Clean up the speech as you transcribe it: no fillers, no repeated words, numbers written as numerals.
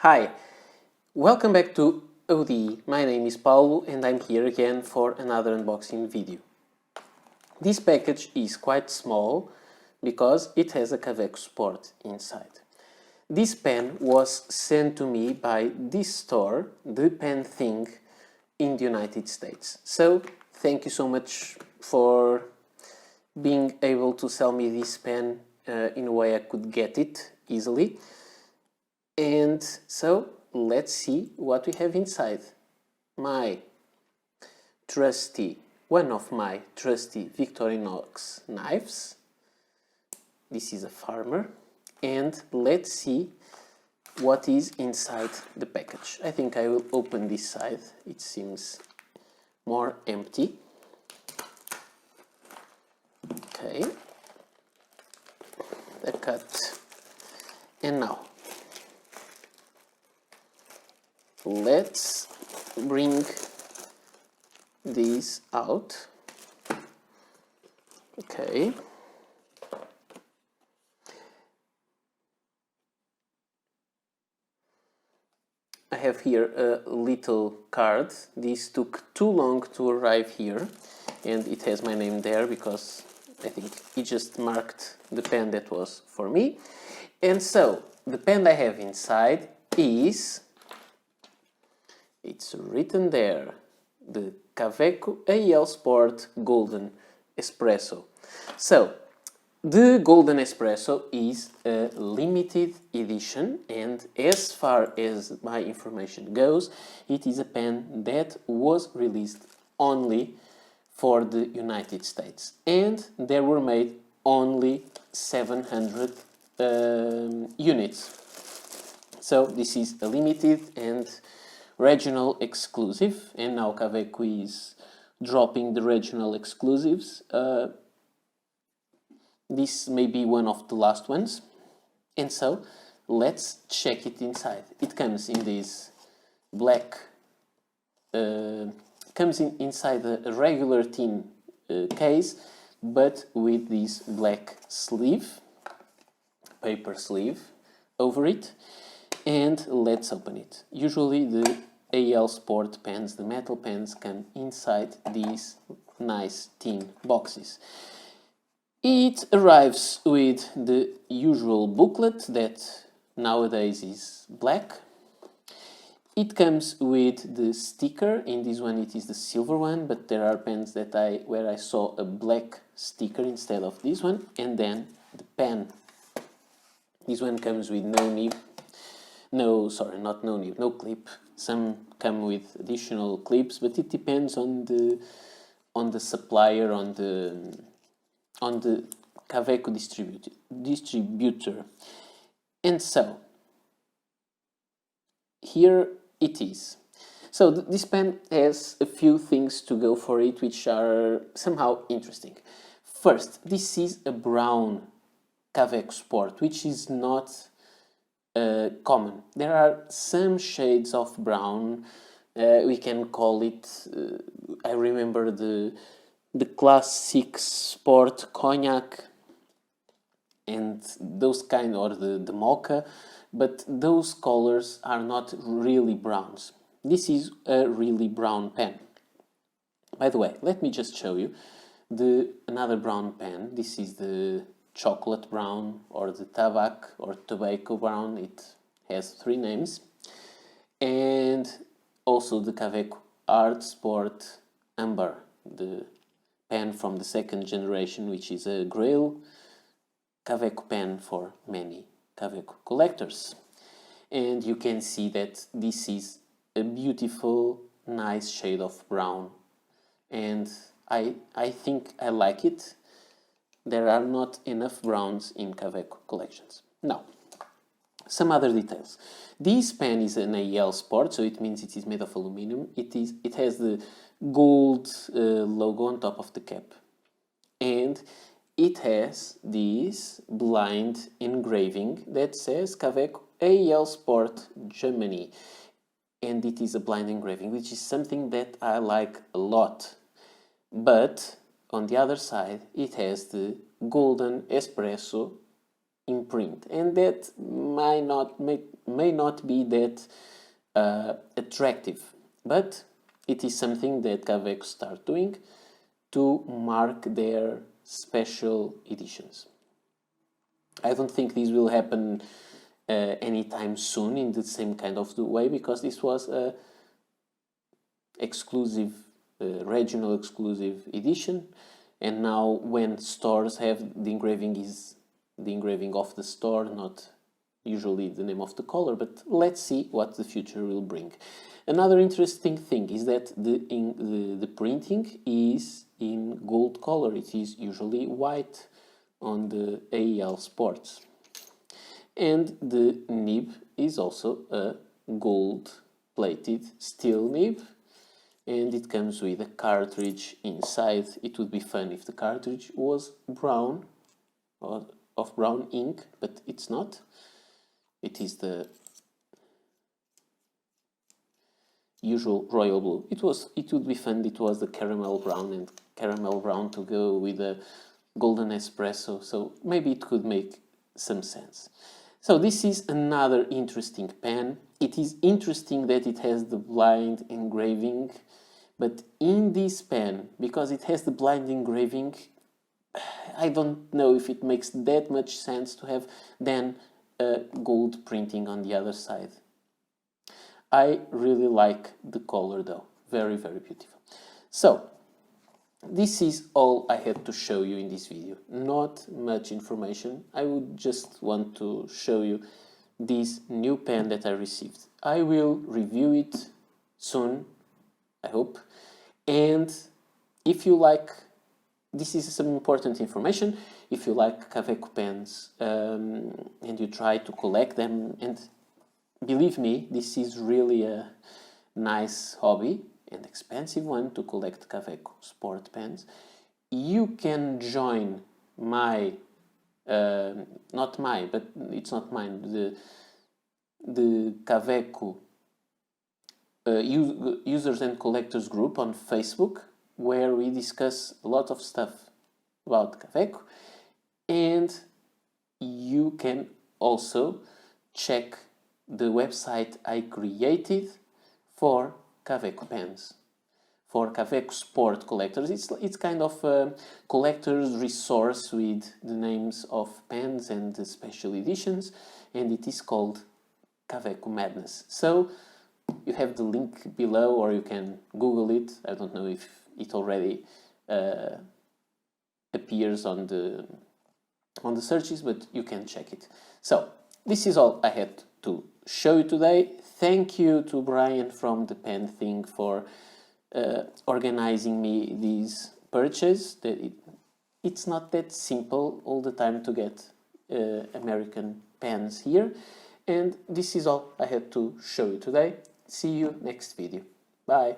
Hi, welcome back to ODE. My name is Paulo and I'm here again for another unboxing video. This package is quite small because it has a Kaweco Sport inside. This pen was sent to me by this store, The Pen Thing, in the United States. So, thank you so much for being able to sell me this pen in a way I could get it easily. And so, let's see what we have inside. One of my trusty Victorinox knives. This is a farmer. And let's see what is inside the package. I think I will open this side. It seems more empty. Okay. The cut. And now, let's bring these out. Okay. I have here a little card. This took too long to arrive here, and it has my name there because I think it just marked the pen that was for me. And so, the pen I have inside is, it's written there, the Kaweco Sport Golden Espresso. So, the Golden Espresso is a limited edition, and as far as my information goes, it is a pen that was released only for the United States, and there were made only 700 units. So this is a limited and regional exclusive, and now Kaweco is dropping the regional exclusives. This may be one of the last ones, and so let's check it inside. It comes in this black, inside a regular tin case, but with this black sleeve, paper sleeve over it. And let's open it. Usually the AL Sport pens, the metal pens, come inside these nice tin boxes. It arrives with the usual booklet that nowadays is black. It comes with the sticker. In this one it is the silver one, but there are pens that where I saw a black sticker instead of this one. And then the pen. This one comes with no nib. No clip. Some come with additional clips, but it depends on the supplier, on the Kaweco distributor. And so, here it is. So this pen has a few things to go for it, which are somehow interesting. First, this is a brown Kaweco Sport, which is not common. There are some shades of brown. We can call it, I remember the classic sport cognac and those kind, or the mocha, but those colors are not really browns. This is a really brown pen. By the way, let me just show you another brown pen. This is the chocolate brown, or the tobacco brown. It has 3 names. And also the Kaweco Art Sport Amber, the pen from the 2nd generation, which is a Grail Kaweco pen for many Kaweco collectors. And you can see that this is a beautiful, nice shade of brown, and I think I like it. There are not enough browns in Kaweco collections. Now, some other details. This pen is an AL Sport, so it means it is made of aluminum. It has the gold logo on top of the cap, and it has this blind engraving that says Kaweco AL Sport Germany, and it is a blind engraving, which is something that I like a lot. But on the other side, it has the Golden Espresso Imprint, and that may not be that attractive, but it is something that Kaweco start doing to mark their special editions. I don't think this will happen anytime soon in the same kind of way, because this was a exclusive, regional exclusive edition, and now when stores have the engraving is the engraving of the store, not usually the name of the color, but let's see what the future will bring. Another interesting thing is that the printing is in gold color. It is usually white on the AEL Sports. And the nib is also a gold-plated steel nib, and it comes with a cartridge inside. It would be fun if the cartridge was brown, or of brown ink, but it's not. It is the usual royal blue. It would be fun. It was the caramel brown, and caramel brown to go with a golden espresso. So maybe it could make some sense. So this is another interesting pen. It is interesting that it has the blind engraving, but in this pen, because it has the blind engraving, I don't know if it makes that much sense to have then gold printing on the other side. I really like the color though, very, very beautiful. So this is all I had to show you in this video. Not much information. I would just want to show you this new pen that I received. I will review it soon, I hope. And if you like, this is some important information. If you like Kaweco pens and you try to collect them, and believe me, this is really a nice hobby and expensive one to collect Kaweco Sport pens, you can join my, not my, but it's not mine, the Kaweco users and collectors group on Facebook, where we discuss a lot of stuff about Kaweco, and you can also check the website I created for Kaweco pens, for Kaweco Sport collectors. It's kind of a collector's resource with the names of pens and the special editions, and it is called Kaweco Madness. So you have the link below, or you can Google it. I don't know if it already appears on the searches, but you can check it. So this is all I had to show you today. Thank you to Brian from the Pen Thing for organizing me this purchase. It's not that simple all the time to get American pens here. And this is all I had to show you today. See you next video. Bye.